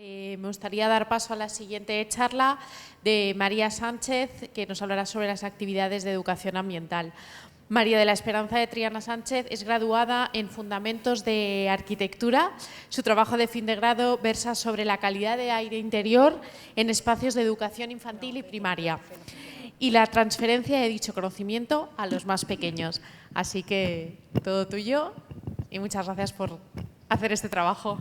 Me gustaría dar paso a la siguiente charla de María Sánchez, que nos hablará sobre las actividades de educación ambiental. María de la Esperanza de Triana Sánchez es graduada en Fundamentos de Arquitectura. Su trabajo de fin de grado versa sobre la calidad de aire interior en espacios de educación infantil y primaria y la transferencia de dicho conocimiento a los más pequeños. Así que todo tuyo y muchas gracias por hacer este trabajo.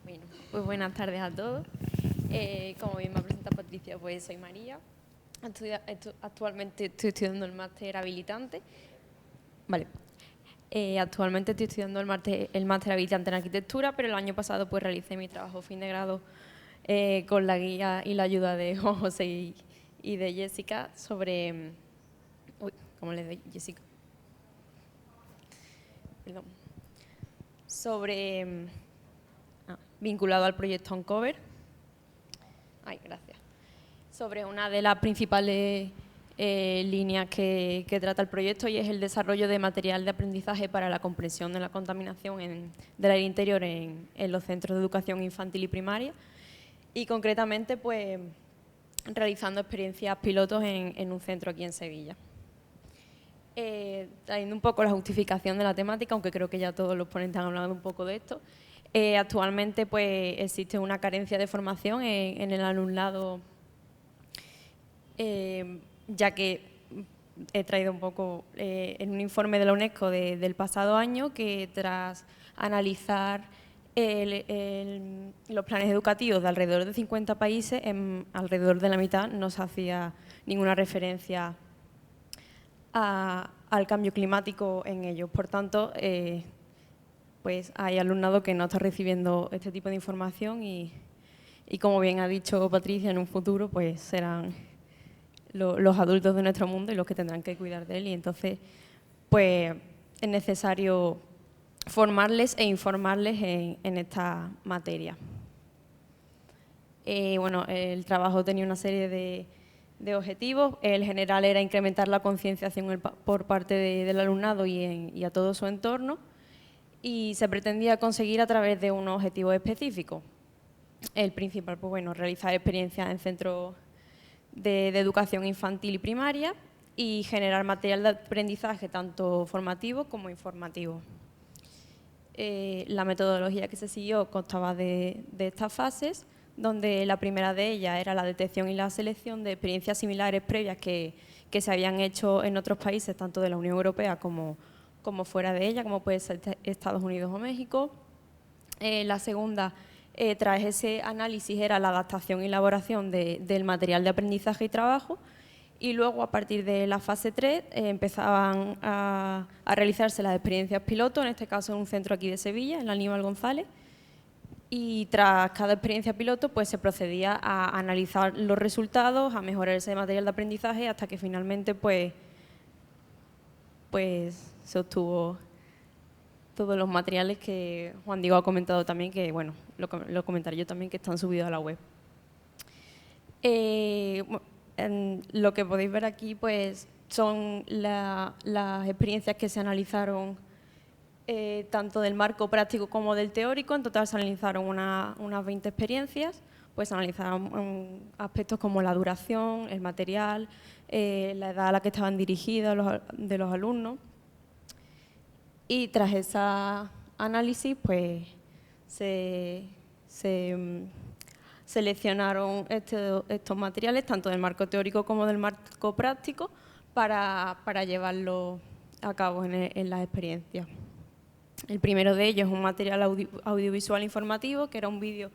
Bueno, pues buenas tardes a todos. Como bien me ha presentado Patricia, pues soy María. Actualmente estoy estudiando el máster habilitante. Vale. Actualmente estoy estudiando el máster habilitante en arquitectura, pero el año pasado pues realicé mi trabajo fin de grado con la guía y la ayuda de Juan José y de Jessica sobre... Uy, ¿cómo le doy? Jessica. Perdón. Sobre... vinculado al proyecto Uncover. Ay, gracias. Sobre una de las principales líneas que trata el proyecto, y es el desarrollo de material de aprendizaje para la comprensión de la contaminación del aire interior en los centros de educación infantil y primaria, y concretamente pues realizando experiencias pilotos en un centro aquí en Sevilla. Trayendo un poco la justificación de la temática, aunque creo que ya todos los ponentes han hablado un poco de esto. Actualmente pues existe una carencia de formación en el alumnado, ya que he traído un poco en un informe de la UNESCO del pasado año, que tras analizar los planes educativos de alrededor de 50 países, alrededor de la mitad no se hacía ninguna referencia al cambio climático en ellos. Por tanto, pues hay alumnado que no está recibiendo este tipo de información y como bien ha dicho Patricia, en un futuro pues serán los adultos de nuestro mundo y los que tendrán que cuidar de él, y entonces pues es necesario formarles e informarles en esta materia. Bueno, el trabajo tenía una serie de objetivos. El general era incrementar la concienciación por parte del alumnado y a todo su entorno, y se pretendía conseguir a través de unos objetivos específicos. El principal, pues bueno, realizar experiencias en centros de educación infantil y primaria y generar material de aprendizaje tanto formativo como informativo. La metodología que se siguió constaba de estas fases, donde la primera de ellas era la detección y la selección de experiencias similares previas que se habían hecho en otros países, tanto de la Unión Europea como fuera de ella, como puede ser Estados Unidos o México. La segunda, tras ese análisis, era la adaptación y elaboración del material de aprendizaje y trabajo, y luego a partir de la fase 3 empezaban a realizarse las experiencias piloto, en este caso en un centro aquí de Sevilla, en la Aníbal González, y tras cada experiencia piloto pues se procedía a analizar los resultados, a mejorar ese material de aprendizaje, hasta que finalmente pues se obtuvo todos los materiales que Juan Diego ha comentado también, que bueno, lo comentaré yo también, que están subidos a la web. Lo que podéis ver aquí pues son las experiencias que se analizaron, tanto del marco práctico como del teórico. En total se analizaron unas 20 experiencias, pues se analizaron aspectos como la duración, el material, la edad a la que estaban dirigidas de los alumnos. Y tras ese análisis, pues se seleccionaron estos materiales, tanto del marco teórico como del marco práctico, para llevarlo a cabo en las experiencias. El primero de ellos es un material audiovisual informativo, que era un vídeo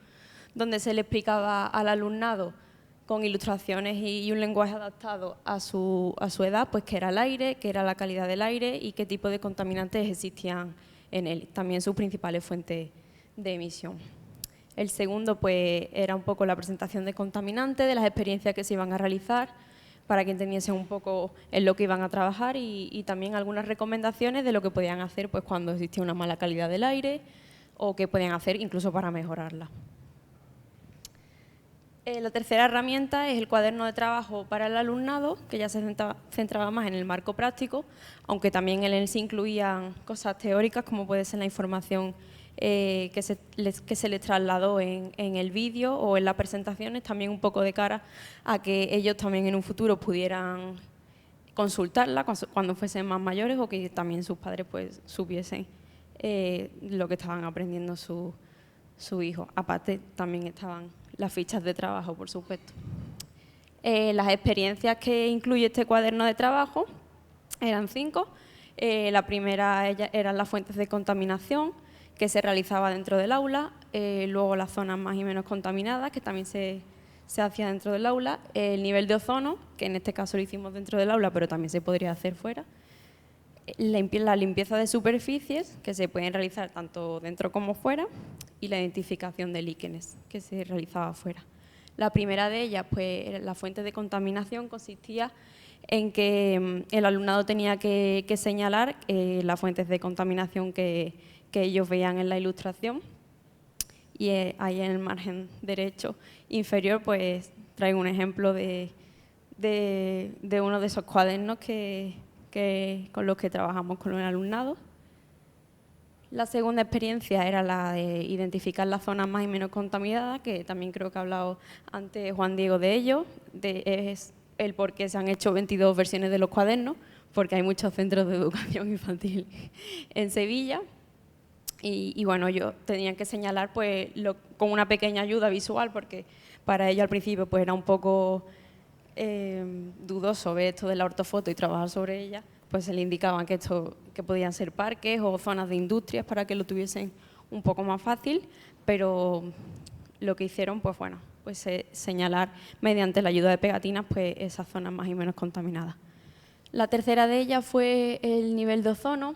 donde se le explicaba al alumnado con ilustraciones y un lenguaje adaptado a su edad, pues qué era el aire, qué era la calidad del aire y qué tipo de contaminantes existían en él, también sus principales fuentes de emisión. El segundo pues era un poco la presentación de contaminantes, de las experiencias que se iban a realizar, para que entendiesen un poco en lo que iban a trabajar, y también algunas recomendaciones de lo que podían hacer pues cuando existía una mala calidad del aire, o qué podían hacer incluso para mejorarla. La tercera herramienta es el cuaderno de trabajo para el alumnado, que ya se centraba más en el marco práctico, aunque también en él se incluían cosas teóricas, como puede ser la información que se les trasladó en el vídeo o en las presentaciones, también un poco de cara a que ellos también en un futuro pudieran consultarla cuando fuesen más mayores, o que también sus padres pues supiesen lo que estaban aprendiendo su hijo. Aparte, también estaban las fichas de trabajo, por supuesto. Las experiencias que incluye este cuaderno de trabajo eran 5. La primera eran las fuentes de contaminación, que se realizaba dentro del aula, luego las zonas más y menos contaminadas, que también se hacía dentro del aula, el nivel de ozono, que en este caso lo hicimos dentro del aula, pero también se podría hacer fuera, la limpieza de superficies, que se pueden realizar tanto dentro como fuera, y la identificación de líquenes, que se realizaba fuera. La primera de ellas, pues, la fuente de contaminación, consistía en que el alumnado tenía que señalar las fuentes de contaminación que ellos veían en la ilustración. Y ahí en el margen derecho inferior, pues traigo un ejemplo de uno de esos cuadernos con los que trabajamos con el alumnado. La segunda experiencia era la de identificar las zonas más y menos contaminadas, que también creo que ha hablado antes Juan Diego de ello. Es el por qué se han hecho 22 versiones de los cuadernos, porque hay muchos centros de educación infantil en Sevilla. Y bueno, yo tenía que señalar pues con una pequeña ayuda visual, porque para ello al principio pues era un poco dudoso ver esto de la ortofoto y trabajar sobre ella. Pues se le indicaban que podían ser parques o zonas de industrias para que lo tuviesen un poco más fácil, pero lo que hicieron pues bueno, pues señalar mediante la ayuda de pegatinas pues esas zonas más y menos contaminadas. La tercera de ellas fue el nivel de ozono.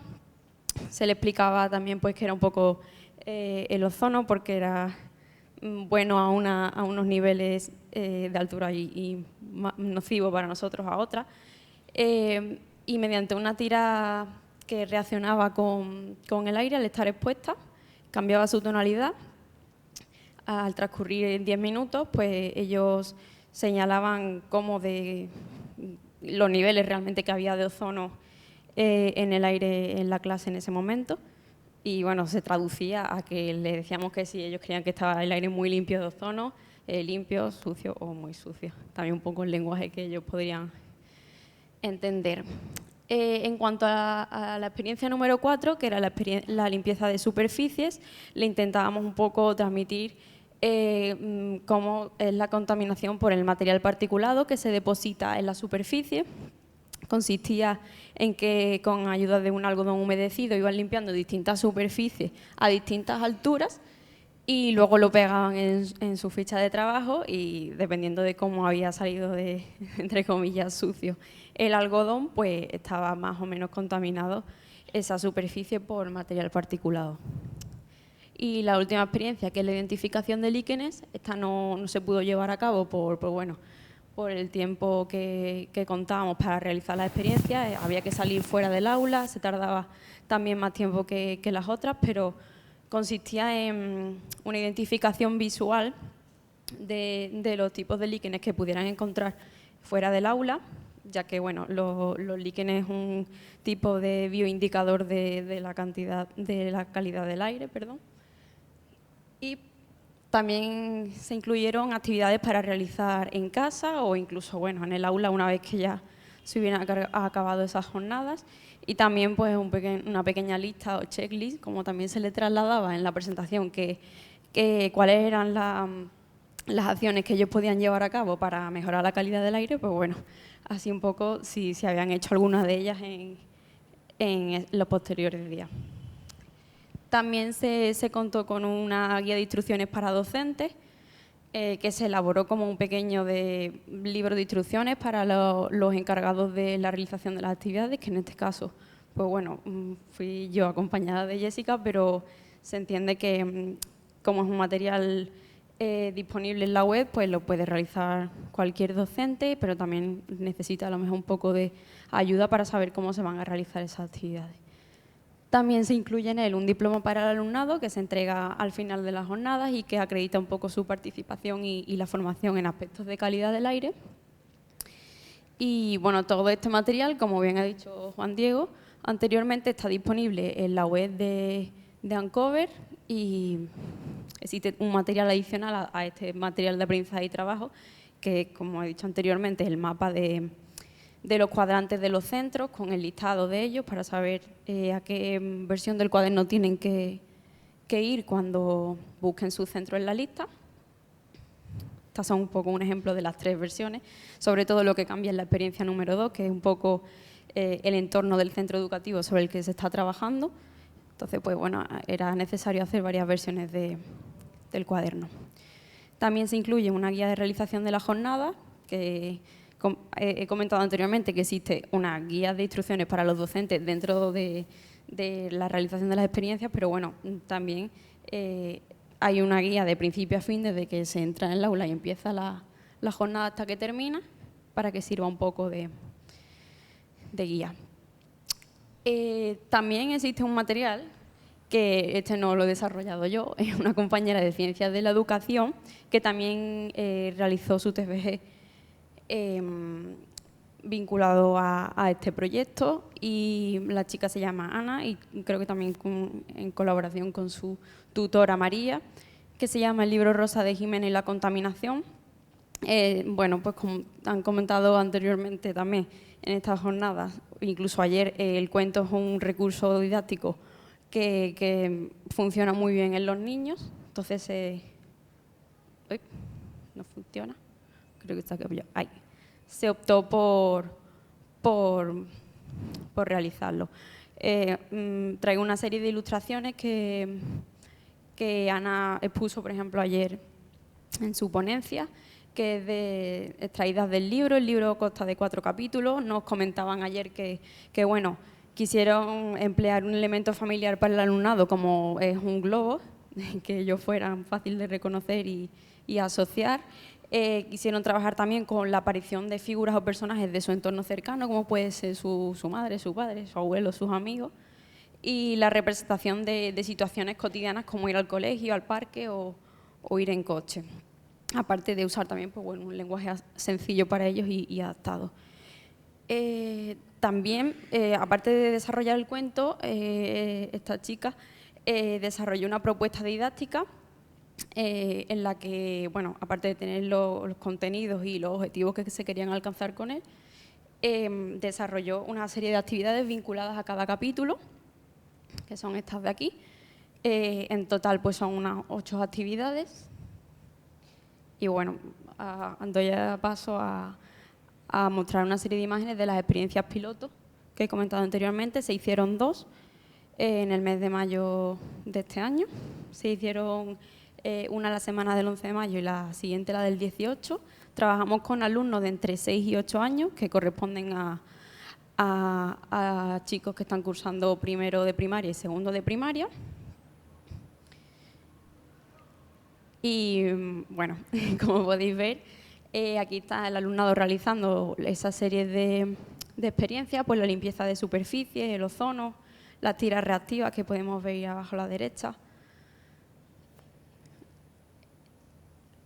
Se le explicaba también pues que era un poco el ozono, porque era bueno a unos niveles de altura y nocivo para nosotros a otras. Y mediante una tira que reaccionaba con el aire al estar expuesta, cambiaba su tonalidad. Al transcurrir 10 minutos, pues ellos señalaban cómo de los niveles realmente que había de ozono en el aire en la clase en ese momento. Y bueno, se traducía a que le decíamos que si ellos creían que estaba el aire muy limpio de ozono, limpio, sucio o muy sucio. También un poco el lenguaje que ellos podrían entender. En cuanto a la experiencia número 4, que era la limpieza de superficies, le intentábamos un poco transmitir cómo es la contaminación por el material particulado que se deposita en la superficie. Consistía en que con ayuda de un algodón humedecido iban limpiando distintas superficies a distintas alturas y luego lo pegaban en su ficha de trabajo, y dependiendo de cómo había salido de, entre comillas, sucio el algodón, pues estaba más o menos contaminado esa superficie por material particulado. Y la última experiencia, que es la identificación de líquenes, esta no se pudo llevar a cabo por el tiempo que contábamos para realizar la experiencia. Había que salir fuera del aula, se tardaba también más tiempo que las otras, pero consistía en una identificación visual de los tipos de líquenes que pudieran encontrar fuera del aula, ya que bueno, los líquenes es un tipo de bioindicador de la calidad del aire, perdón. Y también se incluyeron actividades para realizar en casa o incluso bueno, en el aula una vez que ya se hubieran acabado esas jornadas, y también pues una pequeña lista o checklist, como también se le trasladaba en la presentación, cuáles eran las acciones que ellos podían llevar a cabo para mejorar la calidad del aire. Pues bueno, así un poco si habían hecho algunas de ellas en los posteriores días. También se contó con una guía de instrucciones para docentes, que se elaboró como un pequeño libro de instrucciones para los encargados de la realización de las actividades, que en este caso, pues bueno, fui yo acompañada de Jessica, pero se entiende que como es un material disponible en la web, pues lo puede realizar cualquier docente, pero también necesita a lo mejor un poco de ayuda para saber cómo se van a realizar esas actividades. También se incluye en él un diploma para el alumnado que se entrega al final de las jornadas y que acredita un poco su participación y la formación en aspectos de calidad del aire. Y bueno, todo este material, como bien ha dicho Juan Diego, anteriormente está disponible en la web de Uncover y existe un material adicional a este material de aprendizaje y trabajo, que, como he dicho anteriormente, es el mapa de los cuadrantes de los centros con el listado de ellos para saber a qué versión del cuaderno tienen que ir cuando busquen su centro en la lista. Estas son un poco un ejemplo de las 3 versiones, sobre todo lo que cambia en la experiencia número 2, que es un poco el entorno del centro educativo sobre el que se está trabajando. Entonces, pues bueno, era necesario hacer varias versiones del cuaderno. También se incluye una guía de realización de la jornada, que he comentado anteriormente que existe una guía de instrucciones para los docentes dentro de la realización de las experiencias, pero bueno, también hay una guía de principio a fin desde que se entra en el aula y empieza la jornada hasta que termina, para que sirva un poco de guía. También existe un material que este no lo he desarrollado yo, es una compañera de Ciencias de la Educación que también realizó su TFG vinculado a este proyecto, y la chica se llama Ana y creo que también en colaboración con su tutora María, que se llama El libro rosa de Jiménez y la contaminación. Bueno, pues como han comentado anteriormente también en estas jornadas, incluso ayer, el cuento es un recurso didáctico que funciona muy bien en los niños. Entonces, uy, no funciona, creo que está aquí, ahí. Se optó por realizarlo. Traigo una serie de ilustraciones que Ana expuso, por ejemplo, ayer en su ponencia, que es extraídas del libro. El libro consta de 4 capítulos. Nos comentaban ayer que bueno, quisieron emplear un elemento familiar para el alumnado como es un globo, que ellos fueran fácil de reconocer y asociar. Quisieron trabajar también con la aparición de figuras o personajes de su entorno cercano, como puede ser su madre, su padre, su abuelo, sus amigos, y la representación de situaciones cotidianas como ir al colegio, al parque o ir en coche. Aparte de usar también pues, bueno, un lenguaje sencillo para ellos y adaptado. También, aparte de desarrollar el cuento, esta chica desarrolló una propuesta didáctica en la que, bueno, aparte de tener los contenidos y los objetivos que se querían alcanzar con él, desarrolló una serie de actividades vinculadas a cada capítulo, que son estas de aquí. En total, pues son unas 8 actividades. Y bueno, doy paso a mostrar una serie de imágenes de las experiencias piloto que he comentado anteriormente. Se hicieron 2 en el mes de mayo de este año. Se hicieron una la semana del 11 de mayo y la siguiente la del 18. Trabajamos con alumnos de entre 6 y 8 años, que corresponden a chicos que están cursando primero de primaria y segundo de primaria. Y bueno, como podéis ver, aquí está el alumnado realizando esa serie de experiencias, pues la limpieza de superficie, el ozono, las tiras reactivas que podemos ver abajo a la derecha.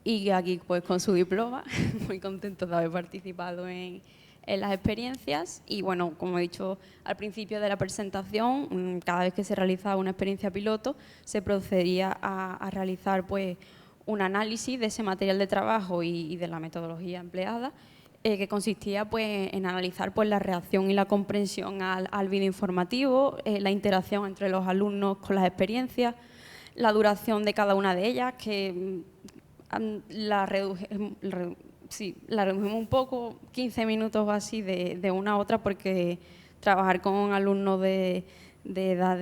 Y aquí pues con su diploma, muy contentos de haber participado en las experiencias. Y bueno, como he dicho al principio de la presentación, cada vez que se realizaba una experiencia piloto, se procedía a realizar pues un análisis de ese material de trabajo y de la metodología empleada, que consistía pues, en analizar pues, la reacción y la comprensión al vídeo informativo, la interacción entre los alumnos con las experiencias, la duración de cada una de ellas, que la redujimos un poco, 15 minutos o así de una a otra, porque trabajar con alumnos de edad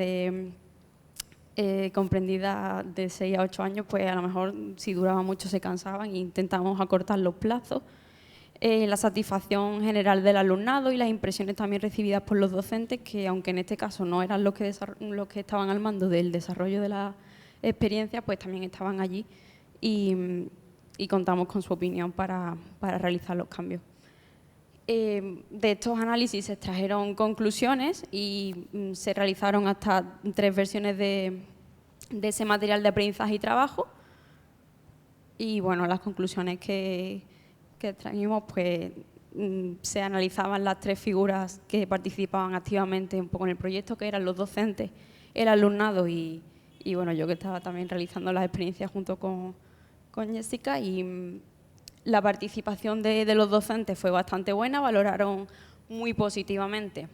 comprendida de 6 a 8 años, pues a lo mejor si duraba mucho se cansaban e intentamos acortar los plazos. La satisfacción general del alumnado y las impresiones también recibidas por los docentes, que aunque en este caso no eran los que estaban al mando del desarrollo de la experiencia, pues también estaban allí y contamos con su opinión para realizar los cambios. De estos análisis se extrajeron conclusiones y se realizaron hasta 3 versiones de ese material de aprendizaje y trabajo. Y bueno, las conclusiones que extraímos, pues se analizaban las 3 figuras que participaban activamente un poco en el proyecto, que eran los docentes, el alumnado y bueno, yo que estaba también realizando las experiencias junto con Jessica, y la participación de los docentes fue bastante buena, valoraron muy positivamente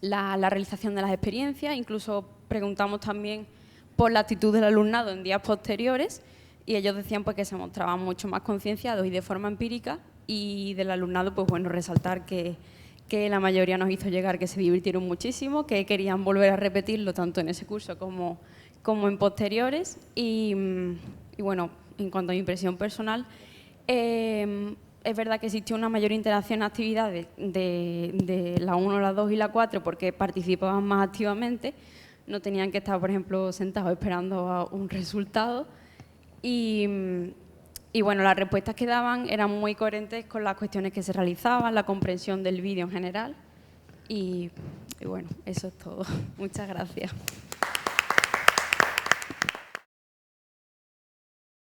la realización de las experiencias, incluso preguntamos también por la actitud del alumnado en días posteriores y ellos decían pues, que se mostraban mucho más concienciados y de forma empírica, y del alumnado, pues bueno, resaltar que la mayoría nos hizo llegar que se divirtieron muchísimo, que querían volver a repetirlo tanto en ese curso como en posteriores. Y bueno, en cuanto a mi impresión personal, es verdad que existió una mayor interacción en actividades de la 1, la 2 y la 4 porque participaban más activamente, no tenían que estar, por ejemplo, sentados esperando a un resultado. Y bueno, las respuestas que daban eran muy coherentes con las cuestiones que se realizaban, la comprensión del vídeo en general. Y bueno, eso es todo. Muchas gracias.